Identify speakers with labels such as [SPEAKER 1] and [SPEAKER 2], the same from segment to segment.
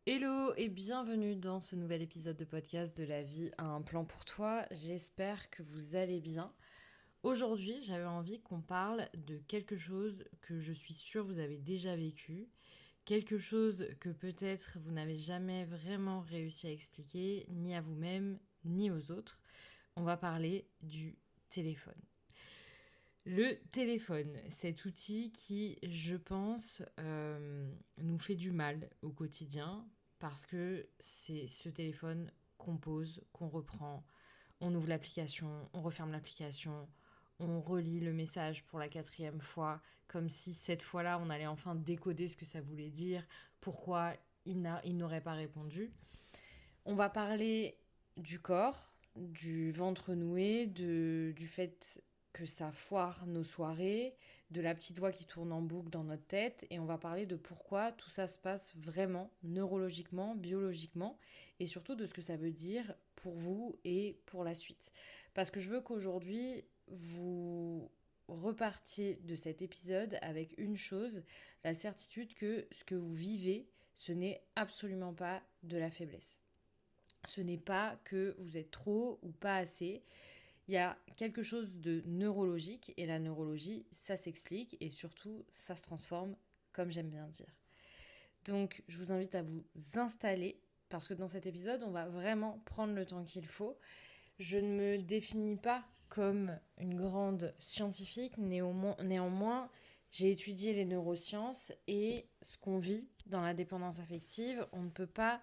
[SPEAKER 1] Hello et bienvenue dans ce nouvel épisode de podcast de La vie a un plan pour toi. J'espère que vous allez bien. Aujourd'hui, j'avais envie qu'on parle de quelque chose que je suis sûre vous avez déjà vécu, quelque chose que peut-être vous n'avez jamais vraiment réussi à expliquer, ni à vous-même, ni aux autres. On va parler du téléphone. Le téléphone, cet outil qui, je pense, nous fait du mal au quotidien parce que c'est ce téléphone qu'on pose, qu'on reprend, on ouvre l'application, on referme l'application, on relit le message pour la 4e fois, comme si cette fois-là, on allait enfin décoder ce que ça voulait dire, pourquoi il n'aurait pas répondu. On va parler du corps, du ventre noué, du fait que ça foire nos soirées, de la petite voix qui tourne en boucle dans notre tête, et on va parler de pourquoi tout ça se passe vraiment neurologiquement, biologiquement, et surtout de ce que ça veut dire pour vous et pour la suite. Parce que je veux qu'aujourd'hui, vous repartiez de cet épisode avec une chose, la certitude que ce que vous vivez, ce n'est absolument pas de la faiblesse. Ce n'est pas que vous êtes trop ou pas assez. Il y a quelque chose de neurologique et la neurologie, ça s'explique et surtout, ça se transforme, comme j'aime bien dire. Donc, je vous invite à vous installer parce que dans cet épisode, on va vraiment prendre le temps qu'il faut. Je ne me définis pas comme une grande scientifique, néanmoins, j'ai étudié les neurosciences et ce qu'on vit dans la dépendance affective, on ne peut pas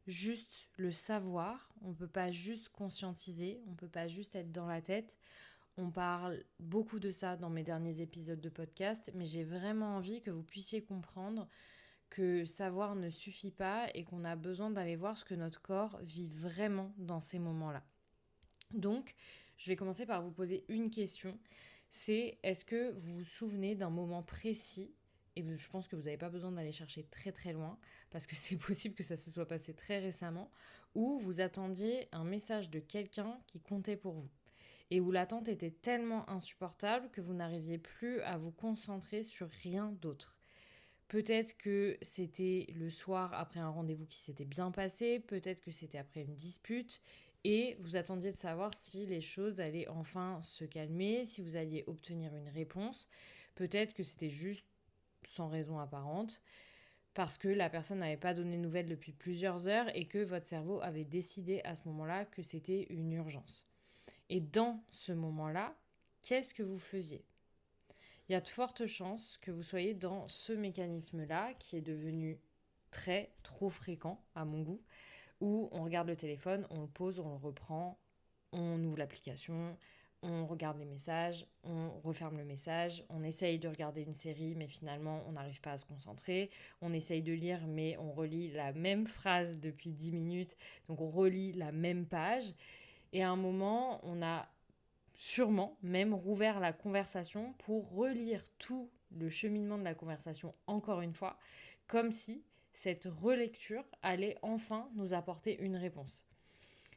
[SPEAKER 1] juste le savoir, on ne peut pas juste conscientiser, on ne peut pas juste être dans la tête. On parle beaucoup de ça dans mes derniers épisodes de podcast, mais j'ai vraiment envie que vous puissiez comprendre que savoir ne suffit pas et qu'on a besoin d'aller voir ce que notre corps vit vraiment dans ces moments-là. Donc, je vais commencer par vous poser une question. C'est est-ce que vous vous souvenez d'un moment précis, et je pense que vous n'avez pas besoin d'aller chercher très très loin, parce que c'est possible que ça se soit passé très récemment, où vous attendiez un message de quelqu'un qui comptait pour vous, et où l'attente était tellement insupportable que vous n'arriviez plus à vous concentrer sur rien d'autre. Peut-être que c'était le soir après un rendez-vous qui s'était bien passé, peut-être que c'était après une dispute, et vous attendiez de savoir si les choses allaient enfin se calmer, si vous alliez obtenir une réponse. Peut-être que c'était juste sans raison apparente, parce que la personne n'avait pas donné de nouvelles depuis plusieurs heures et que votre cerveau avait décidé à ce moment-là que c'était une urgence. Et dans ce moment-là, qu'est-ce que vous faisiez ? Il y a de fortes chances que vous soyez dans ce mécanisme-là qui est devenu trop fréquent à mon goût, où on regarde le téléphone, on le pose, on le reprend, on ouvre l'application, on regarde les messages, on referme le message, on essaye de regarder une série, mais finalement on n'arrive pas à se concentrer, on essaye de lire, mais on relit la même phrase depuis 10 minutes, donc on relit la même page, et à un moment on a sûrement même rouvert la conversation pour relire tout le cheminement de la conversation encore une fois, comme si cette relecture allait enfin nous apporter une réponse.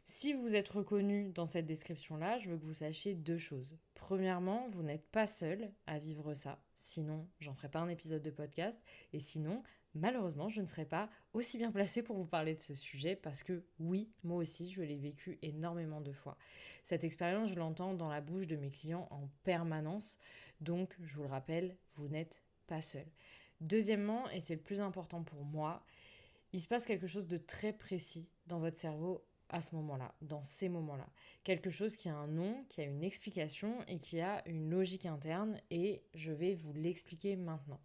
[SPEAKER 1] Si vous êtes reconnu dans cette description-là, je veux que vous sachiez deux choses. Premièrement, vous n'êtes pas seul à vivre ça, sinon j'en ferai pas un épisode de podcast, et sinon, malheureusement, je ne serais pas aussi bien placée pour vous parler de ce sujet, parce que oui, moi aussi, je l'ai vécu énormément de fois. Cette expérience, je l'entends dans la bouche de mes clients en permanence, donc je vous le rappelle, vous n'êtes pas seul. Deuxièmement, et c'est le plus important pour moi, il se passe quelque chose de très précis dans votre cerveau à ce moment-là, dans ces moments-là. Quelque chose qui a un nom, qui a une explication et qui a une logique interne, et je vais vous l'expliquer maintenant.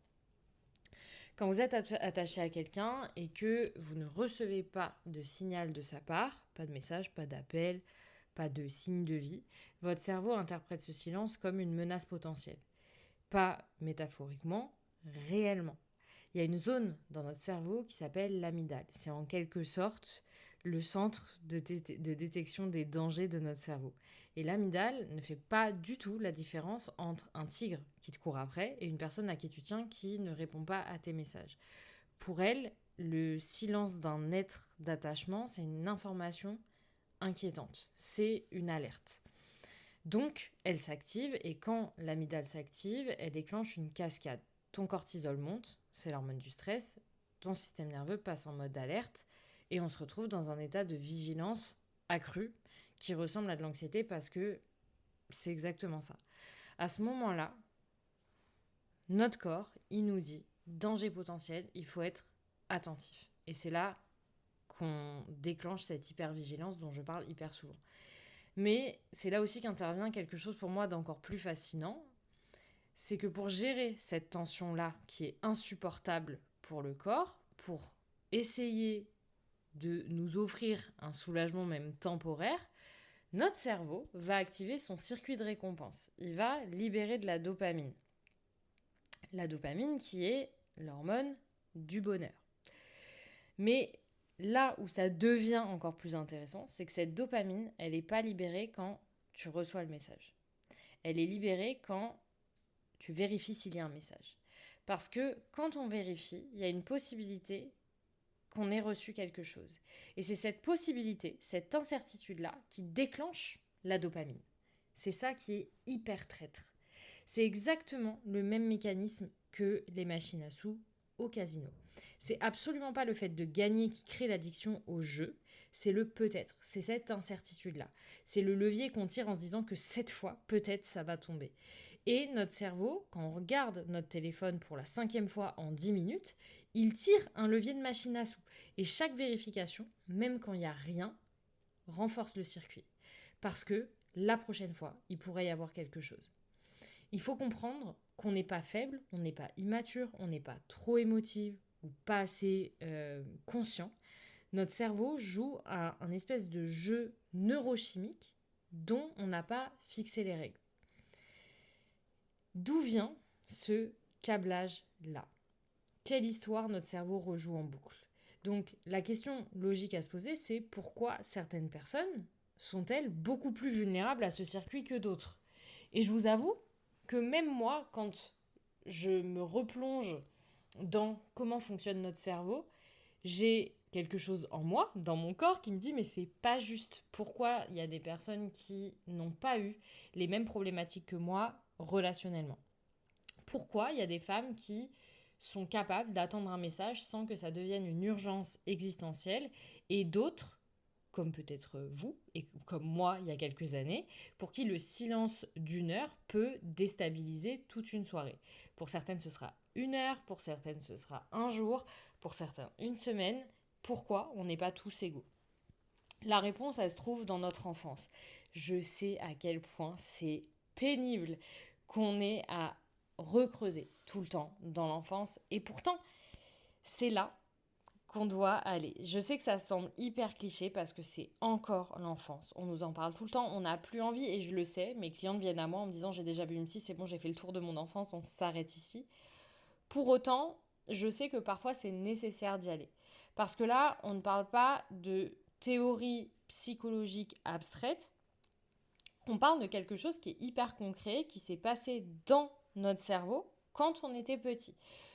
[SPEAKER 1] Quand vous êtes attaché à quelqu'un et que vous ne recevez pas de signal de sa part, pas de message, pas d'appel, pas de signe de vie, votre cerveau interprète ce silence comme une menace potentielle. Pas métaphoriquement, réellement. Il y a une zone dans notre cerveau qui s'appelle l'amygdale. C'est en quelque sorte le centre de détection des dangers de notre cerveau. Et l'amygdale ne fait pas du tout la différence entre un tigre qui te court après et une personne à qui tu tiens qui ne répond pas à tes messages. Pour elle, le silence d'un être d'attachement, c'est une information inquiétante. C'est une alerte. Donc, elle s'active et quand l'amygdale s'active, elle déclenche une cascade. Ton cortisol monte, c'est l'hormone du stress, ton système nerveux passe en mode alerte et on se retrouve dans un état de vigilance accrue qui ressemble à de l'anxiété parce que c'est exactement ça. À ce moment-là, notre corps, il nous dit danger potentiel, il faut être attentif. Et c'est là qu'on déclenche cette hypervigilance dont je parle hyper souvent. Mais c'est là aussi qu'intervient quelque chose pour moi d'encore plus fascinant, c'est que pour gérer cette tension-là qui est insupportable pour le corps, pour essayer de nous offrir un soulagement même temporaire, notre cerveau va activer son circuit de récompense. Il va libérer de la dopamine. La dopamine qui est l'hormone du bonheur. Mais là où ça devient encore plus intéressant, c'est que cette dopamine, elle n'est pas libérée quand tu reçois le message. Elle est libérée quand tu vérifies s'il y a un message. Parce que quand on vérifie, il y a une possibilité qu'on ait reçu quelque chose. Et c'est cette possibilité, cette incertitude-là, qui déclenche la dopamine. C'est ça qui est hyper traître. C'est exactement le même mécanisme que les machines à sous au casino. C'est absolument pas le fait de gagner qui crée l'addiction au jeu, c'est le peut-être, c'est cette incertitude-là. C'est le levier qu'on tire en se disant que cette fois, peut-être ça va tomber. Et notre cerveau, quand on regarde notre téléphone pour la 5e fois en 10 minutes, il tire un levier de machine à sous. Et chaque vérification, même quand il n'y a rien, renforce le circuit. Parce que la prochaine fois, il pourrait y avoir quelque chose. Il faut comprendre qu'on n'est pas faible, on n'est pas immature, on n'est pas trop émotive ou pas assez conscient. Notre cerveau joue à un espèce de jeu neurochimique dont on n'a pas fixé les règles. D'où vient ce câblage-là ? Quelle histoire notre cerveau rejoue en boucle ? Donc la question logique à se poser, c'est pourquoi certaines personnes sont-elles beaucoup plus vulnérables à ce circuit que d'autres ? Et je vous avoue que même moi, quand je me replonge dans comment fonctionne notre cerveau, j'ai quelque chose en moi, dans mon corps, qui me dit mais c'est pas juste. Pourquoi il y a des personnes qui n'ont pas eu les mêmes problématiques que moi relationnellement ? Pourquoi il y a des femmes qui sont capables d'attendre un message sans que ça devienne une urgence existentielle et d'autres, comme peut-être vous et comme moi il y a quelques années, pour qui le silence d'une heure peut déstabiliser toute une soirée. Pour certaines, ce sera une heure, pour certaines, ce sera un jour, pour certains, une semaine. Pourquoi on n'est pas tous égaux ? La réponse, elle se trouve dans notre enfance. Je sais à quel point c'est pénible qu'on ait à recreuser tout le temps dans l'enfance. Et pourtant, c'est là qu'on doit aller. Je sais que ça semble hyper cliché parce que c'est encore l'enfance. On nous en parle tout le temps, on n'a plus envie et je le sais. Mes clientes viennent à moi en me disant j'ai déjà vu une psy, c'est bon, j'ai fait le tour de mon enfance, on s'arrête ici. Pour autant, je sais que parfois c'est nécessaire d'y aller. Parce que là, on ne parle pas de théorie psychologique abstraite. On parle de quelque chose qui est hyper concret, qui s'est passé dans notre cerveau quand on était petit.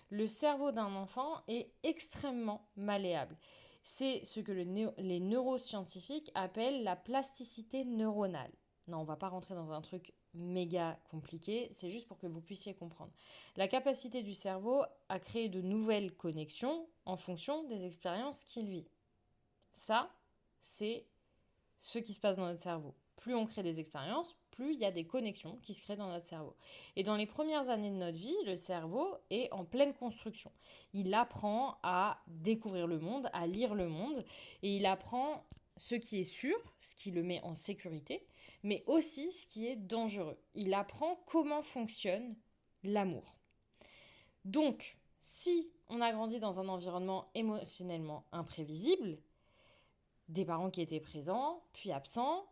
[SPEAKER 1] Le cerveau d'un enfant est extrêmement malléable. C'est ce que les neuroscientifiques appellent la plasticité neuronale. Non, on ne va pas rentrer dans un truc méga compliqué, c'est juste pour que vous puissiez comprendre. La capacité du cerveau à créer de nouvelles connexions en fonction des expériences qu'il vit. Ça, c'est ce qui se passe dans notre cerveau. Plus on crée des expériences, plus il y a des connexions qui se créent dans notre cerveau. Et dans les premières années de notre vie, le cerveau est en pleine construction. Il apprend à découvrir le monde, à lire le monde, et il apprend ce qui est sûr, ce qui le met en sécurité, mais aussi ce qui est dangereux. Il apprend comment fonctionne l'amour. Donc, si on a grandi dans un environnement émotionnellement imprévisible, des parents qui étaient présents, puis absents,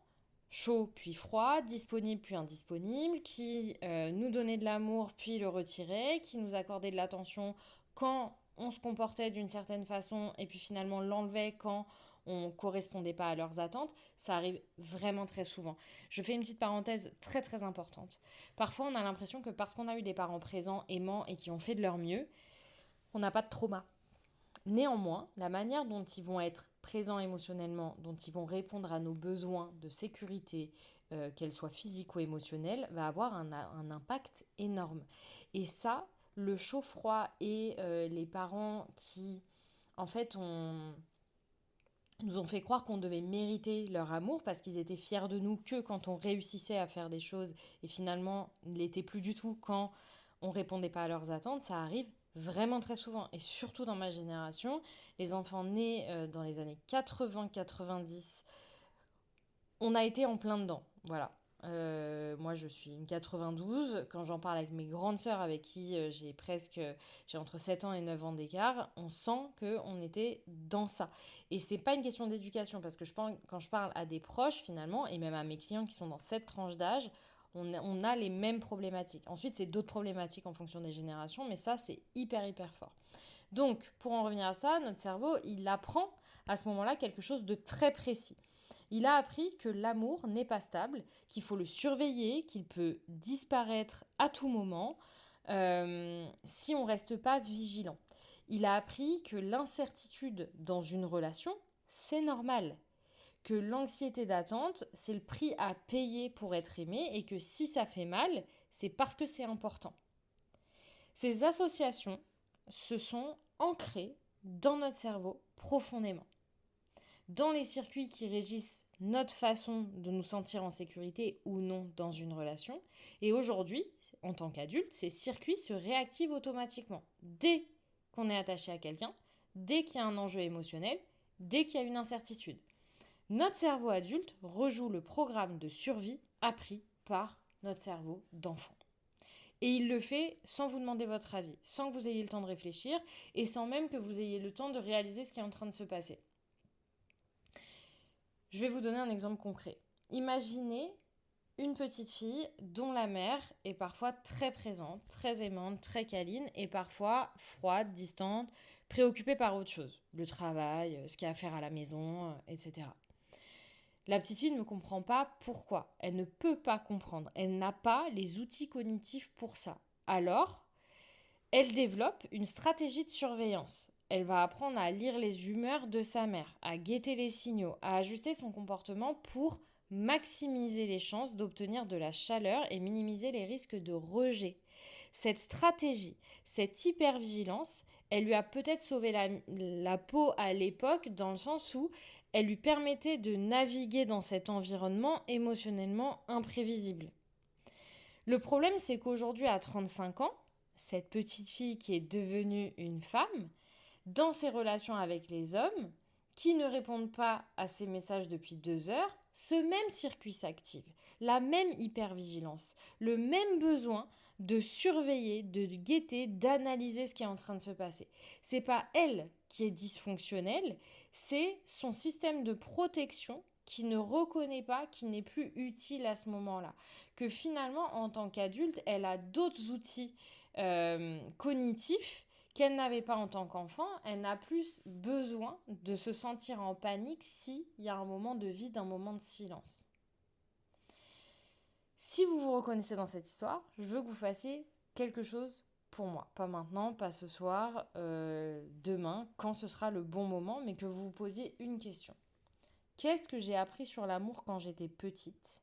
[SPEAKER 1] chaud puis froid, disponible puis indisponible, qui nous donnaient de l'amour puis le retiraient, qui nous accordaient de l'attention quand on se comportait d'une certaine façon et puis finalement l'enlevaient quand on ne correspondait pas à leurs attentes, ça arrive vraiment très souvent. Je fais une petite parenthèse très très importante. Parfois on a l'impression que parce qu'on a eu des parents présents, aimants et qui ont fait de leur mieux, on n'a pas de trauma. Néanmoins, la manière dont ils vont être présents émotionnellement, dont ils vont répondre à nos besoins de sécurité, qu'elles soient physiques ou émotionnelles, va avoir un impact énorme. Et ça, le chaud-froid et les parents qui en fait, nous ont fait croire qu'on devait mériter leur amour parce qu'ils étaient fiers de nous que quand on réussissait à faire des choses et finalement, ils ne l'étaient plus du tout quand on répondait pas à leurs attentes. Ça arrive vraiment très souvent. Et surtout dans ma génération, les enfants nés dans les années 80-90, on a été en plein dedans. Voilà. Moi, je suis une 92. Quand j'en parle avec mes grandes sœurs, avec qui j'ai entre 7 ans et 9 ans d'écart, on sent qu'on était dans ça. Et c'est pas une question d'éducation, parce que quand je parle à des proches, finalement, et même à mes clients qui sont dans cette tranche d'âge, on a les mêmes problématiques. Ensuite, c'est d'autres problématiques en fonction des générations, mais ça, c'est hyper, hyper fort. Donc, pour en revenir à ça, notre cerveau, il apprend à ce moment-là quelque chose de très précis. Il a appris que l'amour n'est pas stable, qu'il faut le surveiller, qu'il peut disparaître à tout moment si on ne reste pas vigilant. Il a appris que l'incertitude dans une relation, c'est normal. Que l'anxiété d'attente, c'est le prix à payer pour être aimé et que si ça fait mal, c'est parce que c'est important. Ces associations se sont ancrées dans notre cerveau profondément. Dans les circuits qui régissent notre façon de nous sentir en sécurité ou non dans une relation. Et aujourd'hui, en tant qu'adulte, ces circuits se réactivent automatiquement. Dès qu'on est attaché à quelqu'un, dès qu'il y a un enjeu émotionnel, dès qu'il y a une incertitude. Notre cerveau adulte rejoue le programme de survie appris par notre cerveau d'enfant. Et il le fait sans vous demander votre avis, sans que vous ayez le temps de réfléchir et sans même que vous ayez le temps de réaliser ce qui est en train de se passer. Je vais vous donner un exemple concret. Imaginez une petite fille dont la mère est parfois très présente, très aimante, très câline et parfois froide, distante, préoccupée par autre chose. Le travail, ce qu'il y a à faire à la maison, etc. La petite fille ne comprend pas pourquoi. Elle ne peut pas comprendre. Elle n'a pas les outils cognitifs pour ça. Alors, elle développe une stratégie de surveillance. Elle va apprendre à lire les humeurs de sa mère, à guetter les signaux, à ajuster son comportement pour maximiser les chances d'obtenir de la chaleur et minimiser les risques de rejet. Cette stratégie, cette hypervigilance, elle lui a peut-être sauvé la peau à l'époque dans le sens où elle lui permettait de naviguer dans cet environnement émotionnellement imprévisible. Le problème, c'est qu'aujourd'hui, à 35 ans, cette petite fille qui est devenue une femme, dans ses relations avec les hommes, qui ne répondent pas à ses messages depuis 2 heures, ce même circuit s'active, la même hypervigilance, le même besoin de surveiller, de guetter, d'analyser ce qui est en train de se passer. C'est pas elle qui est dysfonctionnelle, c'est son système de protection qui ne reconnaît pas, qui n'est plus utile à ce moment-là. Que finalement, en tant qu'adulte, elle a d'autres outils cognitifs qu'elle n'avait pas en tant qu'enfant. Elle n'a plus besoin de se sentir en panique s'il y a un moment de vide, un moment de silence. Si vous vous reconnaissez dans cette histoire, je veux que vous fassiez quelque chose pour moi. Pas maintenant, pas ce soir, demain, quand ce sera le bon moment, mais que vous vous posiez une question. Qu'est-ce que j'ai appris sur l'amour quand j'étais petite ?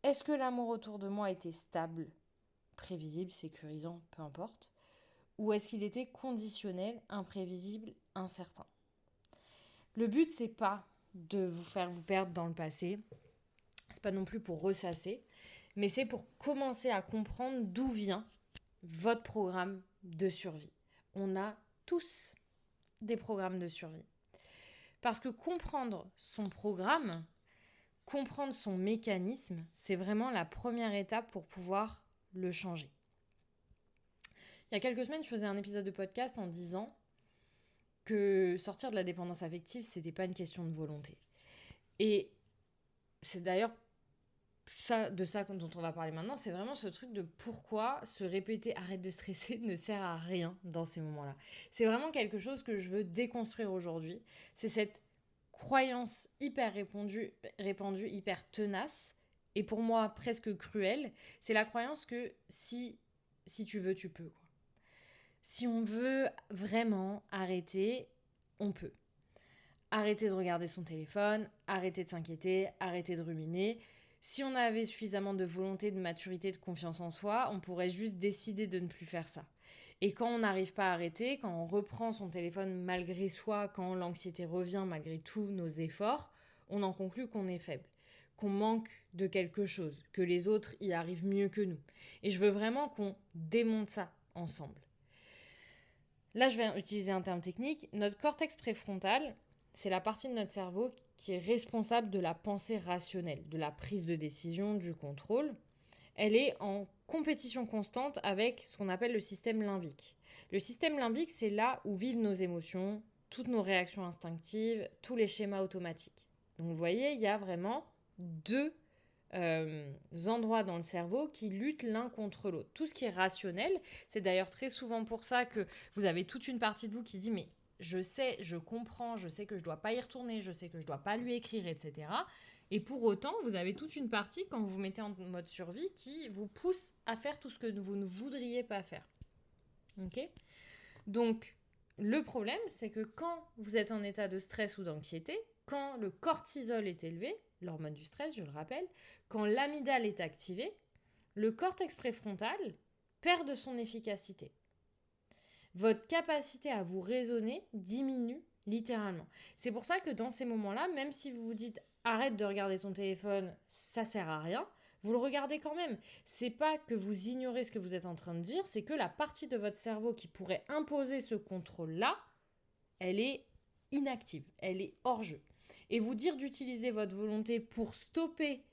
[SPEAKER 1] Est-ce que l'amour autour de moi était stable, prévisible, sécurisant, peu importe ? Ou est-ce qu'il était conditionnel, imprévisible, incertain ? Le but, c'est pas de vous faire vous perdre dans le passé, c'est pas non plus pour ressasser, mais c'est pour commencer à comprendre d'où vient votre programme de survie. On a tous des programmes de survie. Parce que comprendre son programme, comprendre son mécanisme, c'est vraiment la première étape pour pouvoir le changer. Il y a quelques semaines, je faisais un épisode de podcast en disant que sortir de la dépendance affective, c'était pas une question de volonté. Et c'est d'ailleurs de ça dont on va parler maintenant, c'est vraiment ce truc de pourquoi se répéter arrête de stresser ne sert à rien dans ces moments-là. C'est vraiment quelque chose que je veux déconstruire aujourd'hui. C'est cette croyance hyper répandue, hyper tenace, et pour moi presque cruelle, c'est la croyance que si tu veux, tu peux, quoi. Si on veut vraiment arrêter, on peut. Arrêter de regarder son téléphone, arrêter de s'inquiéter, arrêter de ruminer. Si on avait suffisamment de volonté, de maturité, de confiance en soi, on pourrait juste décider de ne plus faire ça. Et quand on n'arrive pas à arrêter, quand on reprend son téléphone malgré soi, quand l'anxiété revient malgré tous nos efforts, on en conclut qu'on est faible, qu'on manque de quelque chose, que les autres y arrivent mieux que nous. Et je veux vraiment qu'on démonte ça ensemble. Là, je vais utiliser un terme technique. Notre cortex préfrontal, c'est la partie de notre cerveau qui est responsable de la pensée rationnelle, de la prise de décision, du contrôle. Elle est en compétition constante avec ce qu'on appelle le système limbique. Le système limbique, c'est là où vivent nos émotions, toutes nos réactions instinctives, tous les schémas automatiques. Donc vous voyez, il y a vraiment deux endroits dans le cerveau qui luttent l'un contre l'autre. Tout ce qui est rationnel, c'est d'ailleurs très souvent pour ça que vous avez toute une partie de vous qui dit « mais je sais, je comprends, je sais que je ne dois pas y retourner, je sais que je ne dois pas lui écrire, etc. » Et pour autant, vous avez toute une partie, quand vous vous mettez en mode survie, qui vous pousse à faire tout ce que vous ne voudriez pas faire. Ok ? Donc, le problème, c'est que quand vous êtes en état de stress ou d'anxiété, quand le cortisol est élevé, l'hormone du stress, je le rappelle, quand l'amygdale est activée, le cortex préfrontal perd de son efficacité. Votre capacité à vous raisonner diminue littéralement. C'est pour ça que dans ces moments-là, même si vous vous dites arrête de regarder son téléphone, ça sert à rien, vous le regardez quand même. C'est pas que vous ignorez ce que vous êtes en train de dire, c'est que la partie de votre cerveau qui pourrait imposer ce contrôle-là, elle est inactive, elle est hors jeu. Et vous dire d'utiliser votre volonté pour stopper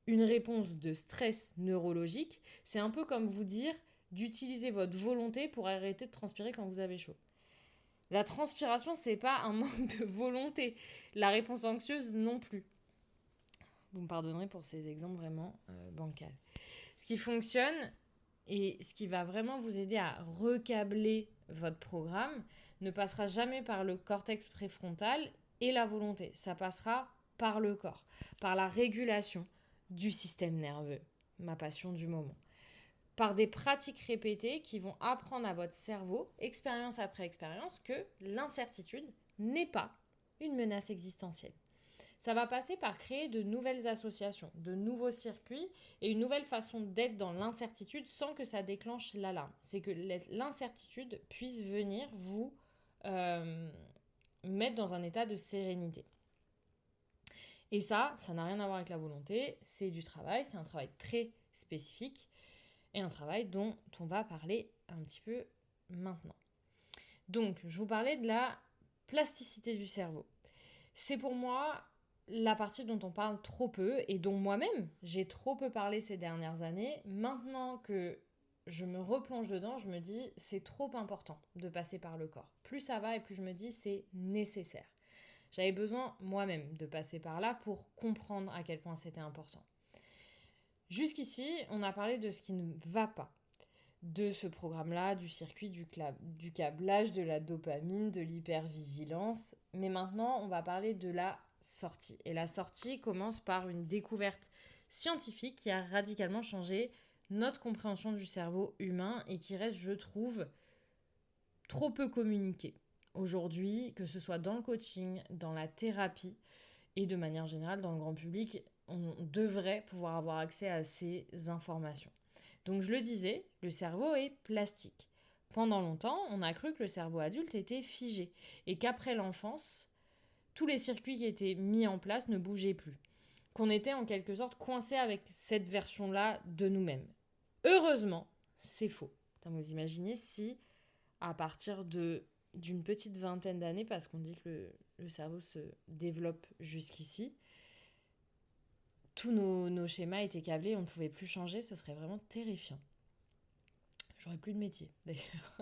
[SPEAKER 1] une réponse de stress neurologique, c'est un peu comme vous dire d'utiliser votre volonté pour arrêter de transpirer quand vous avez chaud. La transpiration, c'est pas un manque de volonté. La réponse anxieuse non plus. Vous me pardonnerez pour ces exemples vraiment bancals. Ce qui fonctionne et ce qui va vraiment vous aider à recabler votre programme ne passera jamais par le cortex préfrontal et la volonté. Ça passera par le corps, par la régulation du système nerveux, ma passion du moment. Par des pratiques répétées qui vont apprendre à votre cerveau, expérience après expérience, que l'incertitude n'est pas une menace existentielle. Ça va passer par créer de nouvelles associations, de nouveaux circuits et une nouvelle façon d'être dans l'incertitude sans que ça déclenche l'alarme. C'est que l'incertitude puisse venir vous mettre dans un état de sérénité. Et ça n'a rien à voir avec la volonté, c'est du travail, c'est un travail très spécifique et un travail dont on va parler un petit peu maintenant. Donc, je vous parlais de la plasticité du cerveau. C'est pour moi la partie dont on parle trop peu et dont moi-même j'ai trop peu parlé ces dernières années. Maintenant que je me replonge dedans, je me dis c'est trop important de passer par le corps. Plus ça va et plus je me dis c'est nécessaire. J'avais besoin moi-même de passer par là pour comprendre à quel point c'était important. Jusqu'ici, on a parlé de ce qui ne va pas, de ce programme-là, du circuit, du câblage, de la dopamine, de l'hypervigilance. Mais maintenant, on va parler de la sortie. Et la sortie commence par une découverte scientifique qui a radicalement changé notre compréhension du cerveau humain et qui reste, je trouve, trop peu communiquée. Aujourd'hui, que ce soit dans le coaching, dans la thérapie et de manière générale dans le grand public, on devrait pouvoir avoir accès à ces informations. Donc je le disais, le cerveau est plastique. Pendant longtemps, on a cru que le cerveau adulte était figé et qu'après l'enfance, tous les circuits qui étaient mis en place ne bougeaient plus. Qu'on était en quelque sorte coincé avec cette version-là de nous-mêmes. Heureusement, c'est faux. Vous imaginez si, à partir d'une petite vingtaine d'années, parce qu'on dit que le cerveau se développe jusqu'ici, tous nos schémas étaient câblés, on ne pouvait plus changer, ce serait vraiment terrifiant. J'aurais plus de métier, d'ailleurs.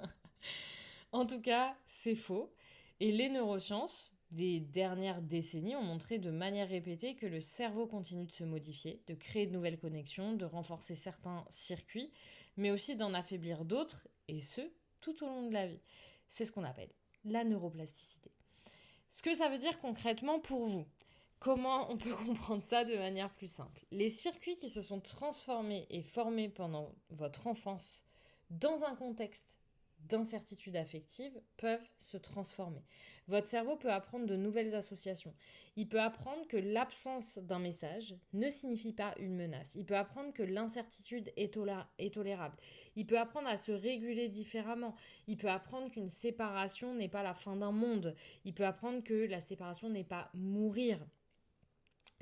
[SPEAKER 1] En tout cas, c'est faux. Et les neurosciences des dernières décennies ont montré de manière répétée que le cerveau continue de se modifier, de créer de nouvelles connexions, de renforcer certains circuits, mais aussi d'en affaiblir d'autres, et ce, tout au long de la vie. C'est ce qu'on appelle la neuroplasticité. Ce que ça veut dire concrètement pour vous. Comment on peut comprendre ça de manière plus simple ? Les circuits qui se sont transformés et formés pendant votre enfance dans un contexte d'incertitude affective peuvent se transformer. Votre cerveau peut apprendre de nouvelles associations. Il peut apprendre que l'absence d'un message ne signifie pas une menace. Il peut apprendre que l'incertitude est tolérable. Il peut apprendre à se réguler différemment. Il peut apprendre qu'une séparation n'est pas la fin d'un monde. Il peut apprendre que la séparation n'est pas mourir.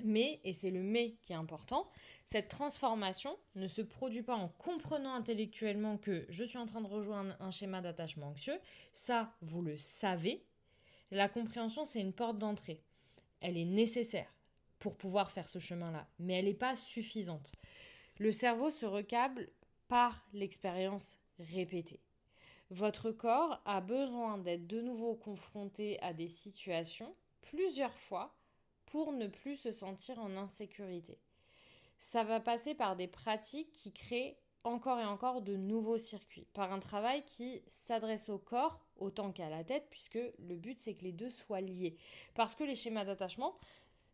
[SPEAKER 1] Mais, et c'est le mais qui est important, cette transformation ne se produit pas en comprenant intellectuellement que je suis en train de rejoindre un schéma d'attachement anxieux. Ça, vous le savez. La compréhension, c'est une porte d'entrée. Elle est nécessaire pour pouvoir faire ce chemin-là, mais elle n'est pas suffisante. Le cerveau se recable par l'expérience répétée. Votre corps a besoin d'être de nouveau confronté à des situations plusieurs fois pour ne plus se sentir en insécurité. Ça va passer par des pratiques qui créent encore et encore de nouveaux circuits, par un travail qui s'adresse au corps autant qu'à la tête, puisque le but c'est que les deux soient liés. Parce que les schémas d'attachement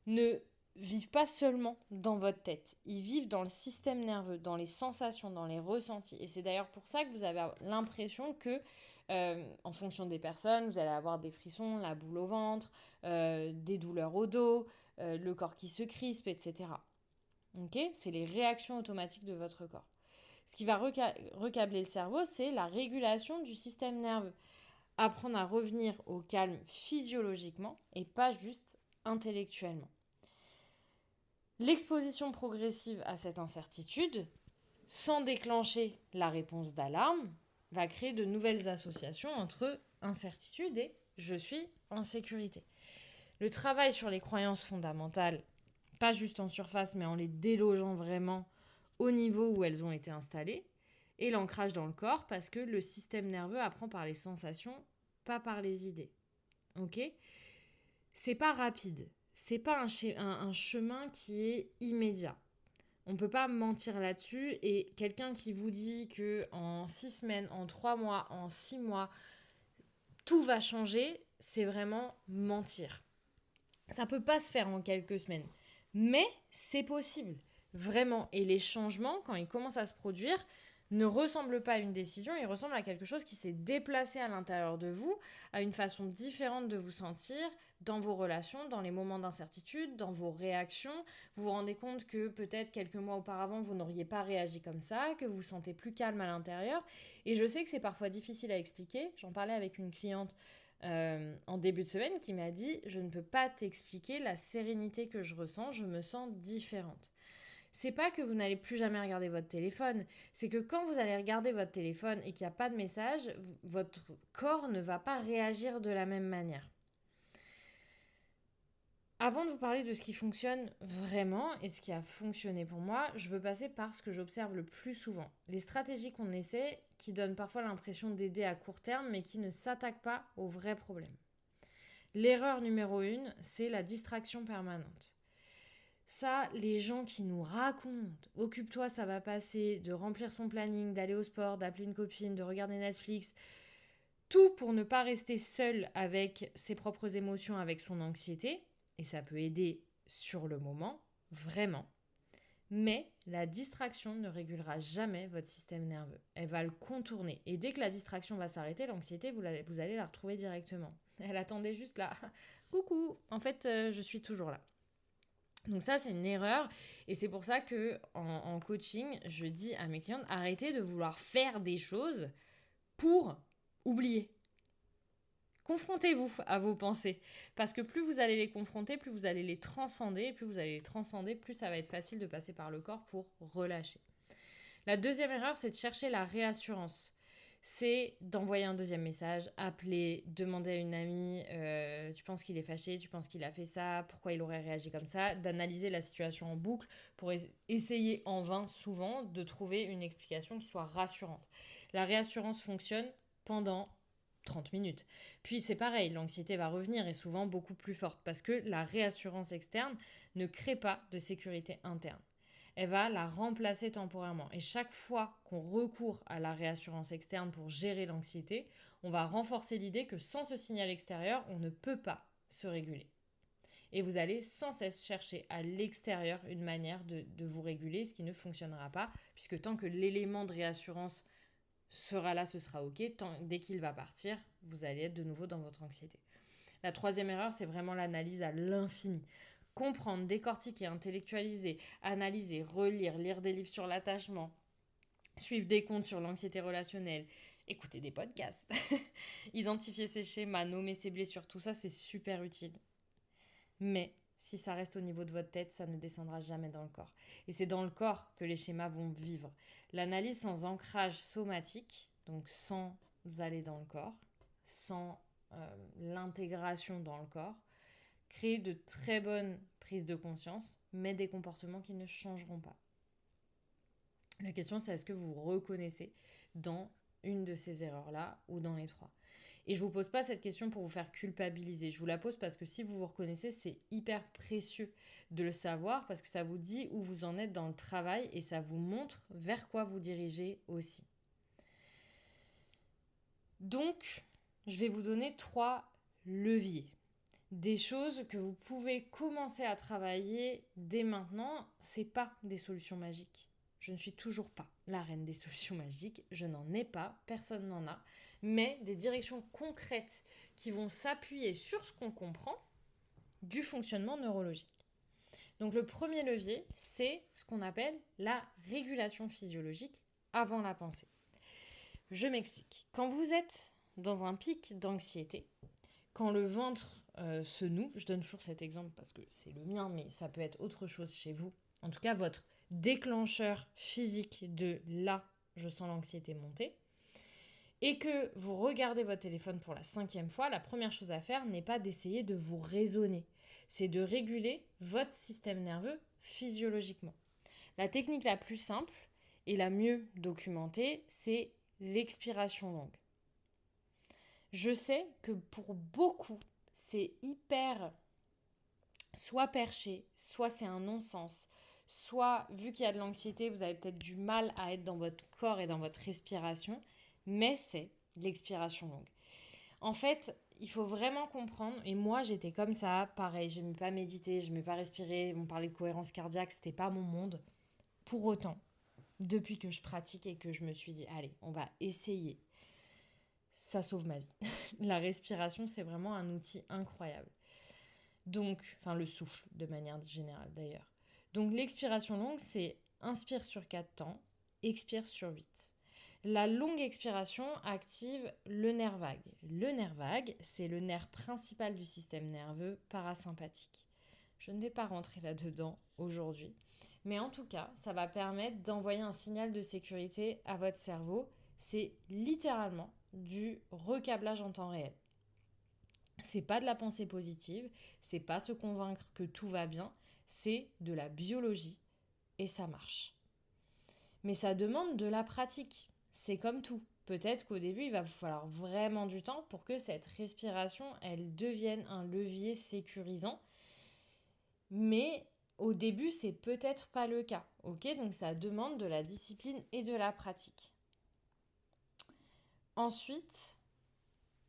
[SPEAKER 1] ne vivent pas seulement dans votre tête, ils vivent dans le système nerveux, dans les sensations, dans les ressentis. Et c'est d'ailleurs pour ça que vous avez l'impression que en fonction des personnes, vous allez avoir des frissons, la boule au ventre, des douleurs au dos, le corps qui se crispe, etc. Okay, c'est les réactions automatiques de votre corps. Ce qui va recabler le cerveau, c'est la régulation du système nerveux. Apprendre à revenir au calme physiologiquement et pas juste intellectuellement. L'exposition progressive à cette incertitude, sans déclencher la réponse d'alarme, va créer de nouvelles associations entre incertitude et je suis en sécurité. Le travail sur les croyances fondamentales, pas juste en surface, mais en les délogeant vraiment au niveau où elles ont été installées, et l'ancrage dans le corps, parce que le système nerveux apprend par les sensations, pas par les idées. Ok ? C'est pas rapide, c'est pas un chemin qui est immédiat. On ne peut pas mentir là-dessus, et quelqu'un qui vous dit que en 6 semaines, en 3 mois, en 6 mois, tout va changer, c'est vraiment mentir. Ça ne peut pas se faire en quelques semaines, mais c'est possible, vraiment. Et les changements, quand ils commencent à se produire, ne ressemblent pas à une décision, ils ressemblent à quelque chose qui s'est déplacé à l'intérieur de vous, à une façon différente de vous sentir, dans vos relations, dans les moments d'incertitude, dans vos réactions. Vous vous rendez compte que peut-être quelques mois auparavant, vous n'auriez pas réagi comme ça, que vous vous sentez plus calme à l'intérieur. Et je sais que c'est parfois difficile à expliquer. J'en parlais avec une cliente en début de semaine qui m'a dit « Je ne peux pas t'expliquer la sérénité que je ressens, je me sens différente ». C'est pas que vous n'allez plus jamais regarder votre téléphone, c'est que quand vous allez regarder votre téléphone et qu'il n'y a pas de message, votre corps ne va pas réagir de la même manière. Avant de vous parler de ce qui fonctionne vraiment et ce qui a fonctionné pour moi, je veux passer par ce que j'observe le plus souvent. Les stratégies qu'on essaie qui donnent parfois l'impression d'aider à court terme mais qui ne s'attaquent pas aux vrais problèmes. L'erreur numéro 1, c'est la distraction permanente. Ça, les gens qui nous racontent « Occupe-toi, ça va passer », de remplir son planning, d'aller au sport, d'appeler une copine, de regarder Netflix, tout pour ne pas rester seul avec ses propres émotions, avec son anxiété, et ça peut aider sur le moment, vraiment. Mais la distraction ne régulera jamais votre système nerveux. Elle va le contourner. Et dès que la distraction va s'arrêter, l'anxiété, vous allez la retrouver directement. Elle attendait juste là. Coucou, en fait, je suis toujours là. Donc ça, c'est une erreur. Et c'est pour ça que en coaching, je dis à mes clientes, arrêtez de vouloir faire des choses pour oublier. Confrontez-vous à vos pensées. Parce que plus vous allez les confronter, plus vous allez les transcender. Et plus vous allez les transcender, plus ça va être facile de passer par le corps pour relâcher. La deuxième erreur, c'est de chercher la réassurance. C'est d'envoyer un deuxième message, appeler, demander à une amie tu penses qu'il est fâché, tu penses qu'il a fait ça, pourquoi il aurait réagi comme ça, d'analyser la situation en boucle pour essayer en vain souvent de trouver une explication qui soit rassurante. La réassurance fonctionne pendant 30 minutes. Puis c'est pareil, l'anxiété va revenir et souvent beaucoup plus forte parce que la réassurance externe ne crée pas de sécurité interne. Elle va la remplacer temporairement. Et chaque fois qu'on recourt à la réassurance externe pour gérer l'anxiété, on va renforcer l'idée que sans ce signal extérieur, on ne peut pas se réguler. Et vous allez sans cesse chercher à l'extérieur une manière de vous réguler, ce qui ne fonctionnera pas, puisque tant que l'élément de réassurance sera là, ce sera ok. Dès qu'il va partir, vous allez être de nouveau dans votre anxiété. La troisième erreur, c'est vraiment l'analyse à l'infini. Comprendre, décortiquer, intellectualiser, analyser, relire, lire des livres sur l'attachement, suivre des comptes sur l'anxiété relationnelle, écouter des podcasts, identifier ses schémas, nommer ses blessures, tout ça c'est super utile. Mais si ça reste au niveau de votre tête, ça ne descendra jamais dans le corps. Et c'est dans le corps que les schémas vont vivre. L'analyse sans ancrage somatique, donc sans aller dans le corps, sans l'intégration dans le corps, crée de très bonnes prises de conscience, mais des comportements qui ne changeront pas. La question, c'est est-ce que vous vous reconnaissez dans une de ces erreurs-là ou dans les trois ? Et je ne vous pose pas cette question pour vous faire culpabiliser. Je vous la pose parce que si vous vous reconnaissez, c'est hyper précieux de le savoir parce que ça vous dit où vous en êtes dans le travail et ça vous montre vers quoi vous dirigez aussi. Donc, je vais vous donner 3 leviers. Des choses que vous pouvez commencer à travailler dès maintenant. Ce n'est pas des solutions magiques. Je ne suis toujours pas la reine des solutions magiques, je n'en ai pas, personne n'en a, mais des directions concrètes qui vont s'appuyer sur ce qu'on comprend du fonctionnement neurologique. Donc le premier levier, c'est ce qu'on appelle la régulation physiologique avant la pensée. Je m'explique. Quand vous êtes dans un pic d'anxiété, quand le ventre se noue, je donne toujours cet exemple parce que c'est le mien, mais ça peut être autre chose chez vous. En tout cas, votre déclencheur physique de là, je sens l'anxiété monter, et que vous regardez votre téléphone pour la 5e fois, la première chose à faire n'est pas d'essayer de vous raisonner, c'est de réguler votre système nerveux physiologiquement. La technique la plus simple et la mieux documentée, c'est l'expiration longue. Je sais que pour beaucoup, c'est hyper soit perché, soit c'est un non-sens, soit, vu qu'il y a de l'anxiété, vous avez peut-être du mal à être dans votre corps et dans votre respiration, mais c'est l'expiration longue. En fait, il faut vraiment comprendre, et moi j'étais comme ça, pareil, je n'aimais pas méditer, je n'aimais pas respirer, on parlait de cohérence cardiaque, c'était pas mon monde. Pour autant, depuis que je pratique et que je me suis dit, allez, on va essayer, ça sauve ma vie. La respiration, c'est vraiment un outil incroyable. Donc, enfin le souffle de manière générale d'ailleurs. Donc l'expiration longue, c'est inspire sur 4 temps, expire sur 8. La longue expiration active le nerf vague. Le nerf vague, c'est le nerf principal du système nerveux parasympathique. Je ne vais pas rentrer là-dedans aujourd'hui, mais en tout cas, ça va permettre d'envoyer un signal de sécurité à votre cerveau. C'est littéralement du recablage en temps réel. C'est pas de la pensée positive, c'est pas se convaincre que tout va bien, c'est de la biologie et ça marche. Mais ça demande de la pratique. C'est comme tout. Peut-être qu'au début, il va vous falloir vraiment du temps pour que cette respiration, elle devienne un levier sécurisant. Mais au début, c'est peut-être pas le cas. Ok, donc ça demande de la discipline et de la pratique. Ensuite,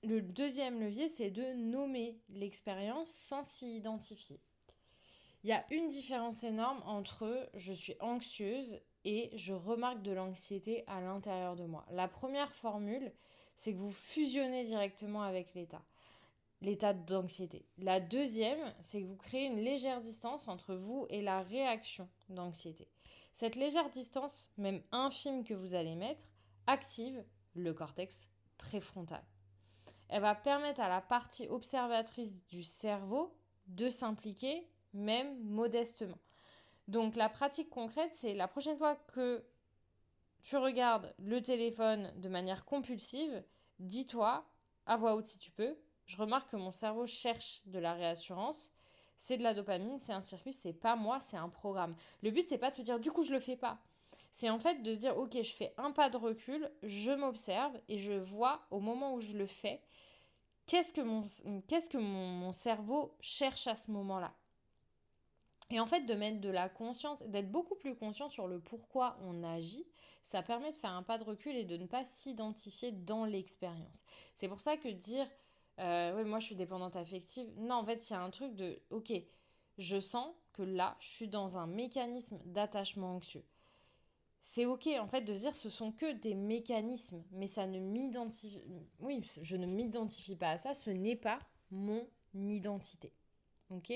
[SPEAKER 1] le deuxième levier, c'est de nommer l'expérience sans s'y identifier. Il y a une différence énorme entre je suis anxieuse et je remarque de l'anxiété à l'intérieur de moi. La première formule, c'est que vous fusionnez directement avec l'état d'anxiété. La deuxième, c'est que vous créez une légère distance entre vous et la réaction d'anxiété. Cette légère distance, même infime que vous allez mettre, active le cortex préfrontal. Elle va permettre à la partie observatrice du cerveau de s'impliquer, même modestement. Donc la pratique concrète, c'est la prochaine fois que tu regardes le téléphone de manière compulsive, dis-toi, à voix haute si tu peux, je remarque que mon cerveau cherche de la réassurance, c'est de la dopamine, c'est un circuit, c'est pas moi, c'est un programme. Le but, c'est pas de se dire, du coup, je le fais pas. C'est en fait de se dire, ok, je fais un pas de recul, je m'observe et je vois au moment où je le fais, qu'est-ce que mon cerveau cherche à ce moment-là. Et en fait, de mettre de la conscience, d'être beaucoup plus conscient sur le pourquoi on agit, ça permet de faire un pas de recul et de ne pas s'identifier dans l'expérience. C'est pour ça que dire oui, moi je suis dépendante affective, non, en fait, il y a un truc de ok, je sens que là, je suis dans un mécanisme d'attachement anxieux. C'est ok en fait de se dire ce sont que des mécanismes, mais ça ne m'identifie... Oui, je ne m'identifie pas à ça, ce n'est pas mon identité. Ok ?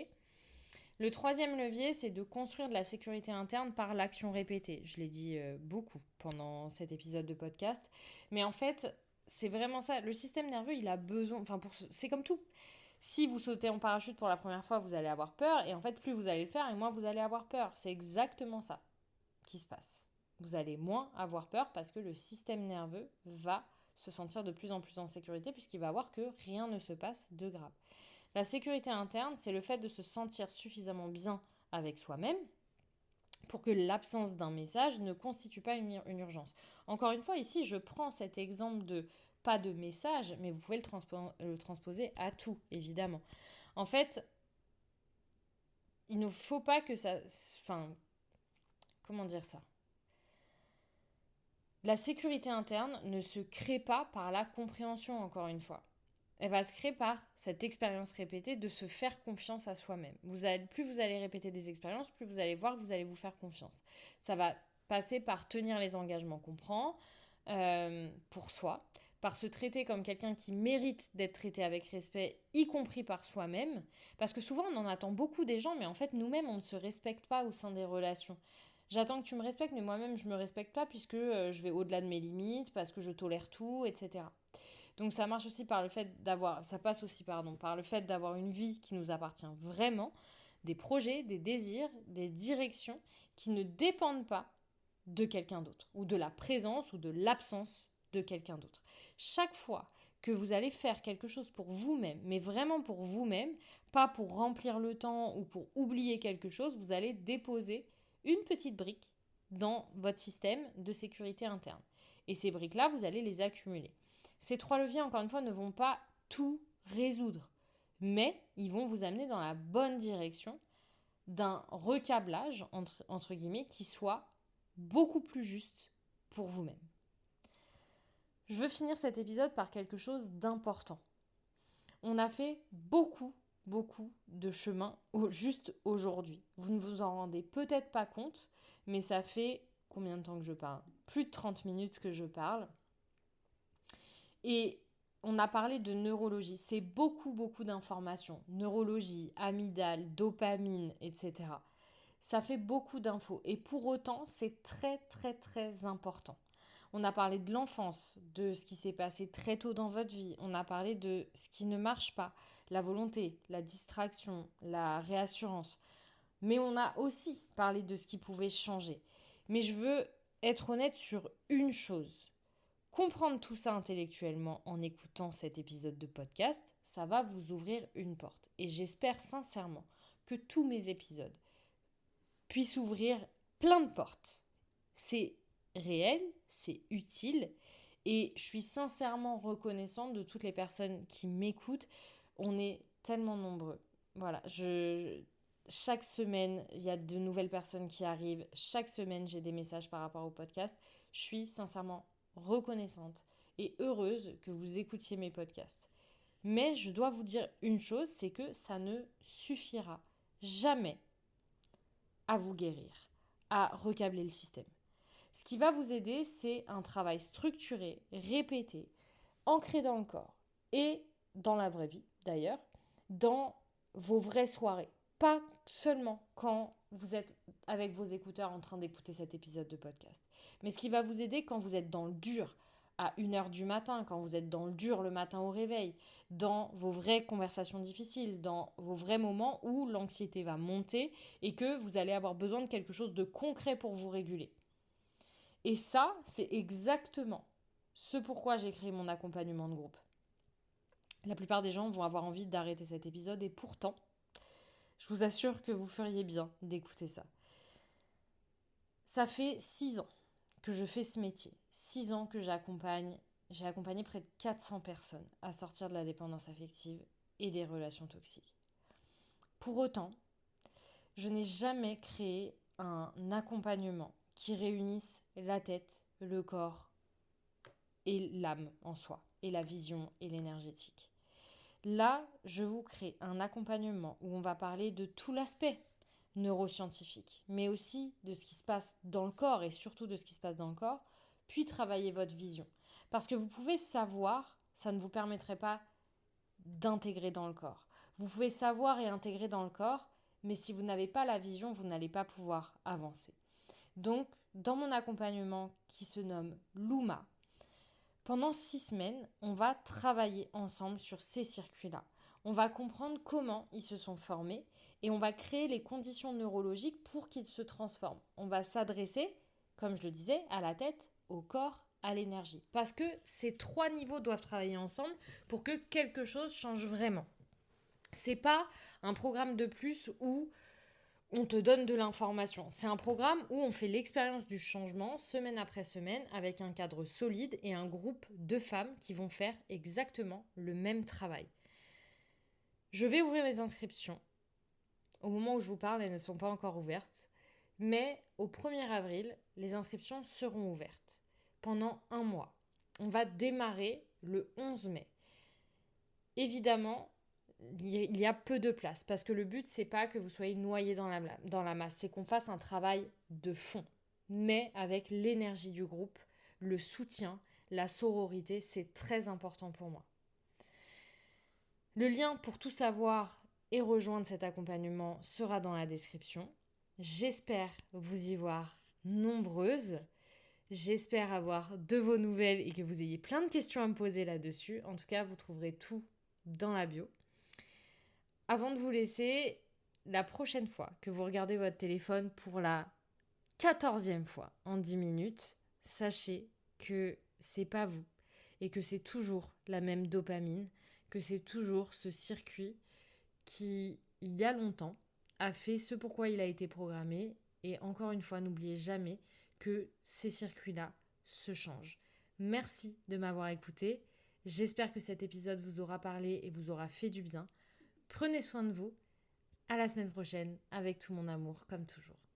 [SPEAKER 1] Le troisième levier, c'est de construire de la sécurité interne par l'action répétée. Je l'ai dit beaucoup pendant cet épisode de podcast. Mais en fait, c'est vraiment ça. Le système nerveux, il a besoin... c'est comme tout. Si vous sautez en parachute pour la première fois, vous allez avoir peur. Et en fait, plus vous allez le faire, et moins vous allez avoir peur. C'est exactement ça qui se passe. Vous allez moins avoir peur parce que le système nerveux va se sentir de plus en plus en sécurité puisqu'il va voir que rien ne se passe de grave. La sécurité interne, c'est le fait de se sentir suffisamment bien avec soi-même pour que l'absence d'un message ne constitue pas une urgence. Encore une fois, ici, je prends cet exemple de pas de message, mais vous pouvez le transposer à tout, évidemment. En fait, il ne faut pas que ça... comment dire ça ? La sécurité interne ne se crée pas par la compréhension, encore une fois. Elle va se créer par cette expérience répétée de se faire confiance à soi-même. Plus vous allez répéter des expériences, plus vous allez voir que vous allez vous faire confiance. Ça va passer par tenir les engagements qu'on prend pour soi, par se traiter comme quelqu'un qui mérite d'être traité avec respect, y compris par soi-même. Parce que souvent, on en attend beaucoup des gens, mais en fait, nous-mêmes, on ne se respecte pas au sein des relations. J'attends que tu me respectes, mais moi-même, je ne me respecte pas puisque je vais au-delà de mes limites, parce que je tolère tout, etc. Donc ça marche aussi par le fait d'avoir, ça passe aussi par le fait d'avoir une vie qui nous appartient vraiment, des projets, des désirs, des directions qui ne dépendent pas de quelqu'un d'autre ou de la présence ou de l'absence de quelqu'un d'autre. Chaque fois que vous allez faire quelque chose pour vous-même, mais vraiment pour vous-même, pas pour remplir le temps ou pour oublier quelque chose, vous allez déposer une petite brique dans votre système de sécurité interne. Et ces briques-là, vous allez les accumuler. Ces 3 leviers, encore une fois, ne vont pas tout résoudre, mais ils vont vous amener dans la bonne direction d'un recablage, entre guillemets, qui soit beaucoup plus juste pour vous-même. Je veux finir cet épisode par quelque chose d'important. On a fait beaucoup de chemin juste aujourd'hui. Vous ne vous en rendez peut-être pas compte, mais ça fait combien de temps que je parle ? Plus de 30 minutes que je parle. Et on a parlé de neurologie. C'est beaucoup d'informations. Neurologie, amygdale, dopamine, etc. Ça fait beaucoup d'infos. Et pour autant, c'est très important. On a parlé de l'enfance, de ce qui s'est passé très tôt dans votre vie. On a parlé de ce qui ne marche pas, la volonté, la distraction, la réassurance. Mais on a aussi parlé de ce qui pouvait changer. Mais je veux être honnête sur une chose. Comprendre tout ça intellectuellement en écoutant cet épisode de podcast, ça va vous ouvrir une porte. Et j'espère sincèrement que tous mes épisodes puissent ouvrir plein de portes. C'est réel, c'est utile et je suis sincèrement reconnaissante de toutes les personnes qui m'écoutent. On est tellement nombreux. Voilà, chaque semaine, il y a de nouvelles personnes qui arrivent. Chaque semaine, j'ai des messages par rapport au podcast. Je suis sincèrement reconnaissante et heureuse que vous écoutiez mes podcasts. Mais je dois vous dire une chose, c'est que ça ne suffira jamais à vous guérir, à recabler le système. Ce qui va vous aider, c'est un travail structuré, répété, ancré dans le corps et dans la vraie vie d'ailleurs, dans vos vraies soirées. Pas seulement quand vous êtes avec vos écouteurs en train d'écouter cet épisode de podcast, mais ce qui va vous aider quand vous êtes dans le dur à 1h du matin, quand vous êtes dans le dur le matin au réveil, dans vos vraies conversations difficiles, dans vos vrais moments où l'anxiété va monter et que vous allez avoir besoin de quelque chose de concret pour vous réguler. Et ça, c'est exactement ce pourquoi j'ai créé mon accompagnement de groupe. La plupart des gens vont avoir envie d'arrêter cet épisode et pourtant, je vous assure que vous feriez bien d'écouter ça. Ça fait 6 ans que je fais ce métier. 6 ans que j'ai accompagné près de 400 personnes à sortir de la dépendance affective et des relations toxiques. Pour autant, je n'ai jamais créé un accompagnement qui réunisse la tête, le corps et l'âme en soi, et la vision et l'énergétique. Là, je vous crée un accompagnement où on va parler de tout l'aspect neuroscientifiques, mais aussi de ce qui se passe dans le corps et surtout de ce qui se passe dans le corps, puis travailler votre vision. Parce que vous pouvez savoir, ça ne vous permettrait pas d'intégrer dans le corps. Vous pouvez savoir et intégrer dans le corps, mais si vous n'avez pas la vision, vous n'allez pas pouvoir avancer. Donc, dans mon accompagnement qui se nomme Luma, pendant 6 semaines, on va travailler ensemble sur ces circuits-là. On va comprendre comment ils se sont formés et on va créer les conditions neurologiques pour qu'ils se transforment. On va s'adresser, comme je le disais, à la tête, au corps, à l'énergie. Parce que ces 3 niveaux doivent travailler ensemble pour que quelque chose change vraiment. C'est pas un programme de plus où on te donne de l'information. C'est un programme où on fait l'expérience du changement semaine après semaine avec un cadre solide et un groupe de femmes qui vont faire exactement le même travail. Je vais ouvrir les inscriptions. Au moment où je vous parle, elles ne sont pas encore ouvertes. Mais au 1er avril, les inscriptions seront ouvertes pendant 1 mois. On va démarrer le 11 mai. Évidemment, il y a peu de place parce que le but, c'est pas que vous soyez noyé dans la masse, c'est qu'on fasse un travail de fond, mais avec l'énergie du groupe, le soutien, la sororité, c'est très important pour moi. Le lien pour tout savoir et rejoindre cet accompagnement sera dans la description. J'espère vous y voir nombreuses. J'espère avoir de vos nouvelles et que vous ayez plein de questions à me poser là-dessus. En tout cas, vous trouverez tout dans la bio. Avant de vous laisser, la prochaine fois que vous regardez votre téléphone pour la 14e fois en 10 minutes, sachez que c'est pas vous et que c'est toujours la même dopamine, que c'est toujours ce circuit qui, il y a longtemps, a fait ce pourquoi il a été programmé. Et encore une fois, n'oubliez jamais que ces circuits-là se changent. Merci de m'avoir écouté. J'espère que cet épisode vous aura parlé et vous aura fait du bien. Prenez soin de vous. À la semaine prochaine avec tout mon amour, comme toujours.